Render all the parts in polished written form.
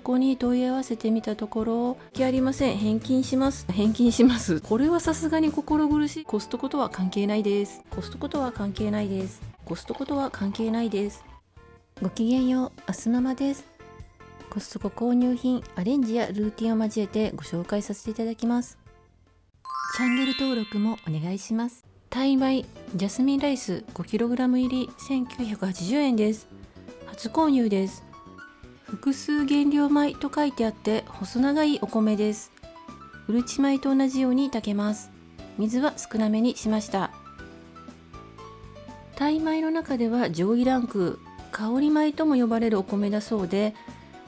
ここに問い合わせてみたところ、ありません、返金します。返金します。これはさすがに心苦しい。コストコとは関係ないです。コストコとは関係ないです。コストコとは関係ないです。ごきげんよう、アスママです。コストコ購入品アレンジやルーティンを交えてご紹介させていただきます。チャンネル登録もお願いします。タイ米ジャスミンライス 5kg 入り1980円です。初購入です。複数原料米と書いてあって細長いお米です。うるち米と同じように炊けます。水は少なめにしました。タイ米の中では上位ランク、香り米とも呼ばれるお米だそうで、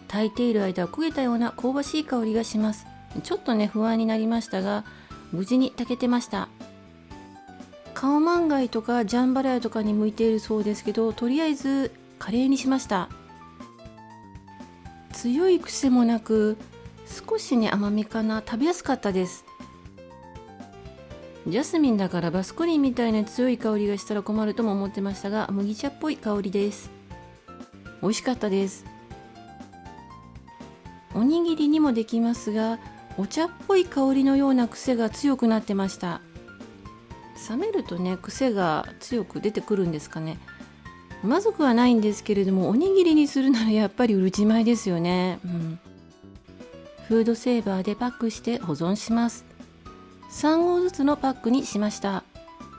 炊いている間は焦げたような香ばしい香りがします。ちょっとね不安になりましたが、無事に炊けてました。カオマンガイとかジャンバラヤとかに向いているそうですけど、とりあえずカレーにしました。強い癖もなく、少しね甘めかな。食べやすかったです。ジャスミンだからバスコリンみたいな強い香りがしたら困るとも思ってましたが、麦茶っぽい香りです。美味しかったです。おにぎりにもできますが、お茶っぽい香りのような癖が強くなってました。冷めるとね癖が強く出てくるんですかね。まずくはないんですけれども、おにぎりにするならやっぱりうるち米ですよね。フードセーバーでパックして保存します。3合ずつのパックにしました。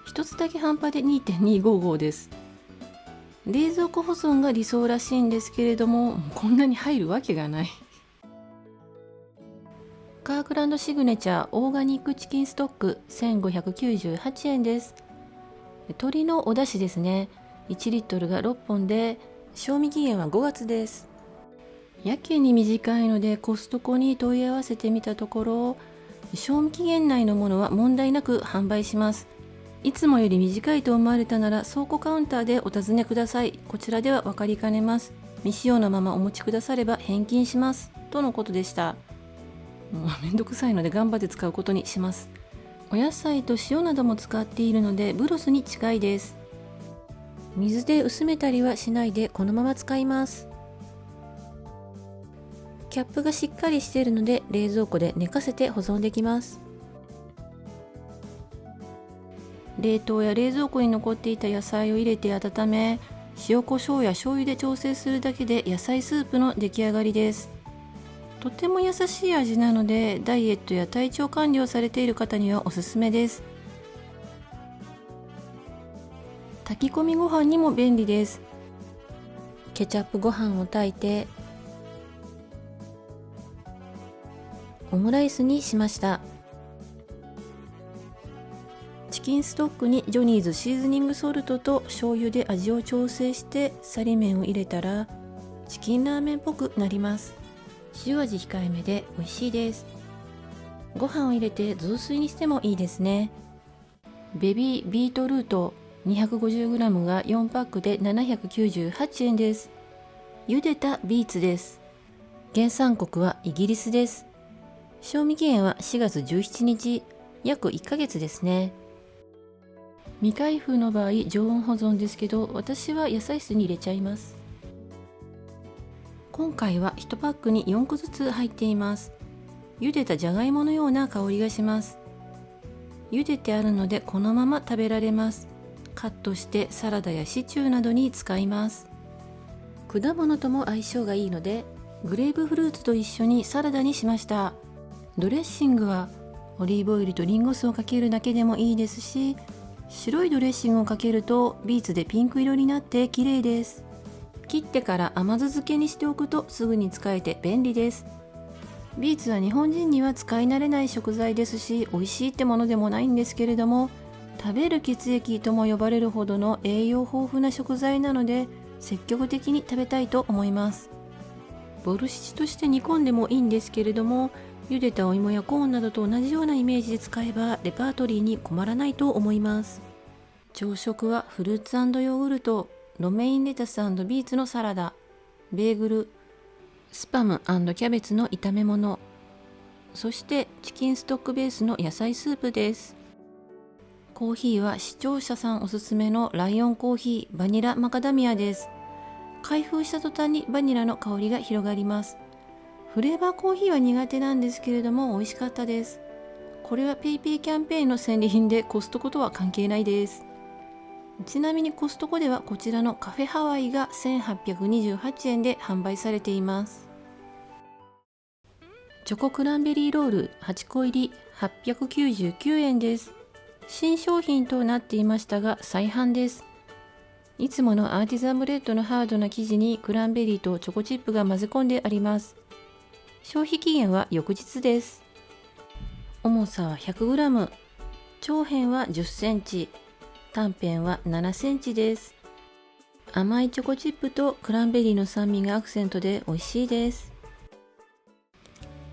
1つだけ半端で 2.255 です。冷蔵庫保存が理想らしいんですけれども、こんなに入るわけがない。カークランドシグネチャーオーガニックチキンストック1598円です。鶏のお出汁ですね。1リットルが6本で、賞味期限は5月です。やけに短いのでコストコに問い合わせてみたところ、賞味期限内のものは問題なく販売します。いつもより短いと思われたなら倉庫カウンターでお尋ねください。こちらでは分かりかねます。未使用のままお持ちくだされば返金します。とのことでした。もうめんどくさいので頑張って使うことにします。お野菜と塩なども使っているのでブロスに近いです。水で薄めたりはしないでこのまま使います。キャップがしっかりしているので冷蔵庫で寝かせて保存できます。冷凍や冷蔵庫に残っていた野菜を入れて温め、塩コショウや醤油で調整するだけで野菜スープの出来上がりです。とても優しい味なので、ダイエットや体調管理をされている方にはおすすめです。炊き込みご飯にも便利です。ケチャップご飯を炊いてオムライスにしました。チキンストックにジョニーズシーズニングソルトと醤油で味を調整してサリ麺を入れたらチキンラーメンっぽくなります。塩味控えめで美味しいです。ご飯を入れて雑炊にしてもいいですね。ベビービートルート 250g が4パックで798円です。茹でたビーツです。原産国はイギリスです。賞味期限は4月17日、約1ヶ月ですね。未開封の場合常温保存ですけど、私は野菜室に入れちゃいます。今回は1パックに4個ずつ入っています。茹でたじゃがいものような香りがします。茹でてあるのでこのまま食べられます。カットしてサラダやシチューなどに使います。果物とも相性がいいのでグレープフルーツと一緒にサラダにしました。ドレッシングはオリーブオイルとリンゴ酢をかけるだけでもいいですし、白いドレッシングをかけるとビーツでピンク色になって綺麗です。切ってから甘酢漬けにしておくとすぐに使えて便利です。ビーツは日本人には使い慣れない食材ですし、美味しいってものでもないんですけれども、食べる血液とも呼ばれるほどの栄養豊富な食材なので積極的に食べたいと思います。ボルシチとして煮込んでもいいんですけれども、茹でたお芋やコーンなどと同じようなイメージで使えばレパートリーに困らないと思います。朝食はフルーツ&ヨーグルト、ロメインレタス&ビーツのサラダ、ベーグル、スパム&キャベツの炒め物、そしてチキンストックベースの野菜スープです。コーヒーは視聴者さんおすすめのライオンコーヒーバニラマカダミアです。開封した途端にバニラの香りが広がります。フレーバーコーヒーは苦手なんですけれども美味しかったです。これは PayPay キャンペーンの戦利品でコストコとは関係ないです。ちなみにコストコではこちらのカフェハワイが1828円で販売されています。チョコクランベリーロール8個入り899円です。新商品となっていましたが再販です。いつものアーティザンブレッドのハードな生地にクランベリーとチョコチップが混ぜ込んであります。消費期限は翌日です。重さは 100g、 長辺は10センチ、短辺は7センチです。甘いチョコチップとクランベリーの酸味がアクセントで美味しいです。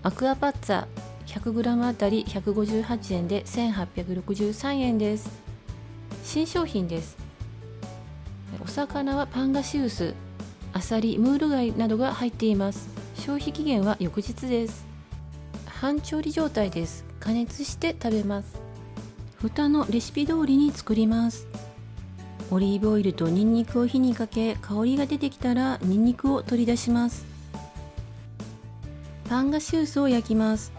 アクアパッツァ 100g あたり158円で1863円です。新商品です。お魚はパンガシウス、アサリ、ムール貝などが入っています。消費期限は翌日です。半調理状態です。加熱して食べます。蓋のレシピ通りに作ります。オリーブオイルとニンニクを火にかけ、香りが出てきたらニンニクを取り出します。パンガシウスを焼きます。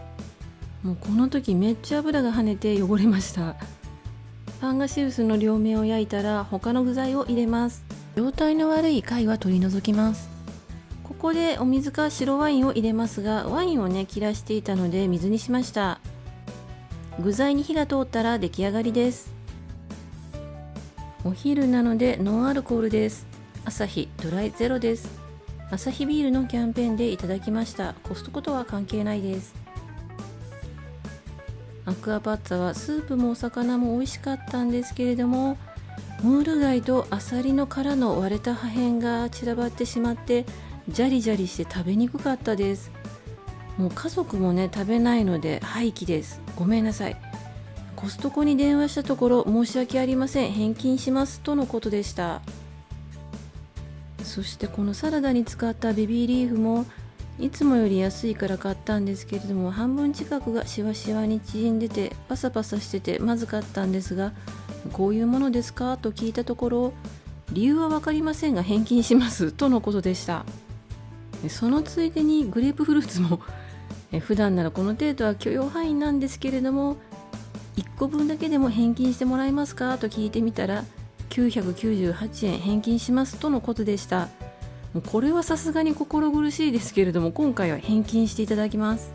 もうこの時めっちゃ油が跳ねて汚れました。パンガシウスの両面を焼いたら他の具材を入れます。状態の悪い貝は取り除きます。ここでお水か白ワインを入れますが、ワインを切らしていたので水にしました。具材に火が通ったら出来上がりです。お昼なのでノンアルコールです。アサヒドライゼロです。アサヒビールのキャンペーンでいただきました。コストコとは関係ないです。アクアパッツァはスープもお魚も美味しかったんですけれども、ムール貝とアサリの殻の割れた破片が散らばってしまってジャリジャリして食べにくかったです。もう家族も食べないので廃棄です。ごめんなさい。コストコに電話したところ申し訳ありません、返金しますとのことでした。そしてこのサラダに使ったベビーリーフもいつもより安いから買ったんですけれども、半分近くがシワシワに縮んでてパサパサしててまずかったんですが、こういうものですかと聞いたところ、理由は分かりませんが返金しますとのことでした。そのついでにグレープフルーツも普段ならこの程度は許容範囲なんですけれども、1個分だけでも返金してもらえますかと聞いてみたら998円返金しますとのことでした。もうこれはさすがに心苦しいですけれども、今回は返金していただきます。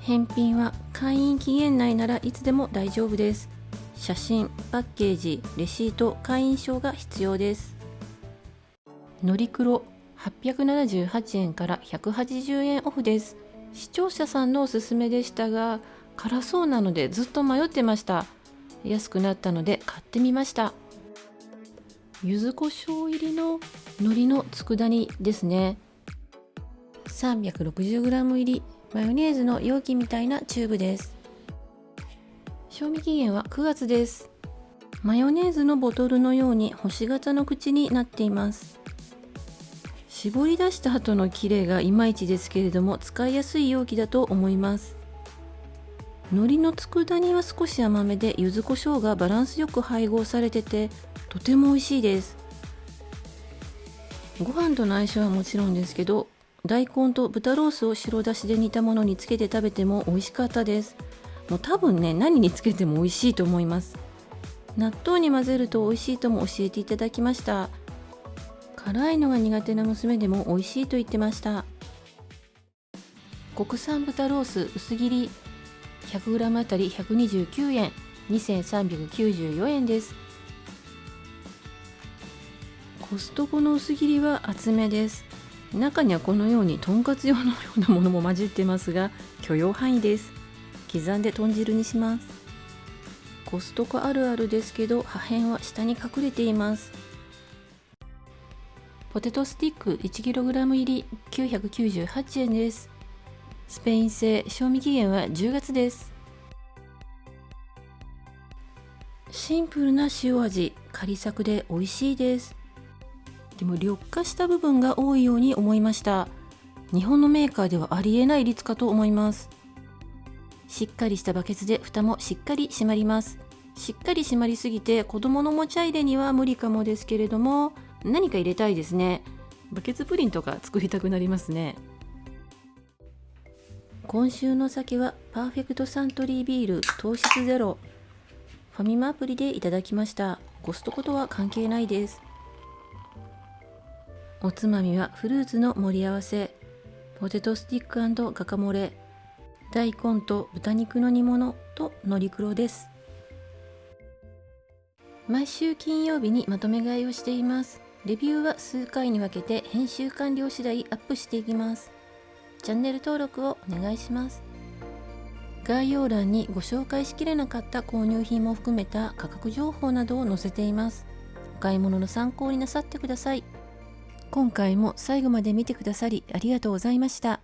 返品は会員期限内ならいつでも大丈夫です。写真、パッケージ、レシート、会員証が必要です。のりクロ878円から180円オフです。視聴者さんのおすすめでしたが、辛そうなのでずっと迷ってました。安くなったので買ってみました。柚子胡椒入りの海苔の佃煮ですね。 360g 入りマヨネーズの容器みたいなチューブです。賞味期限は9月です。マヨネーズのボトルのように星型の口になっています。絞り出した後の綺麗がいまいちですけれども、使いやすい容器だと思います。海苔の佃煮は少し甘めで柚子胡椒がバランスよく配合されててとても美味しいです。ご飯との相性はもちろんですけど、大根と豚ロースを白だしで煮たものにつけて食べても美味しかったです。もう多分何につけても美味しいと思います。納豆に混ぜると美味しいとも教えていただきました。辛いのが苦手な娘でも美味しいと言ってました。国産豚ロース薄切り 100g あたり129円、2394円です。コストコの薄切りは厚めです。中にはこのようにとんかつ用のようなものも混じってますが許容範囲です。刻んで豚汁にします。コストコあるあるですけど破片は下に隠れています。ポテトスティック 1kg 入り998円です。スペイン製、賞味期限は10月です。シンプルな塩味、カサクで美味しいです。でも緑化した部分が多いように思いました。日本のメーカーではありえない率かと思います。しっかりしたバケツで蓋もしっかり閉まります。しっかり閉まりすぎて子供のおもちゃ入れには無理かもですけれども、何か入れたいですね。バケツプリンとか作りたくなりますね。今週の酒はパーフェクトサントリービール糖質ゼロ。ファミマアプリでいただきました。コストコとは関係ないです。おつまみはフルーツの盛り合わせ、ポテトスティック&ガカモレ、大根と豚肉の煮物とのり黒です。毎週金曜日にまとめ買いをしています。レビューは数回に分けて編集完了次第アップしていきます。チャンネル登録をお願いします。概要欄にご紹介しきれなかった購入品も含めた価格情報などを載せています。お買い物の参考になさってください。今回も最後まで見てくださりありがとうございました。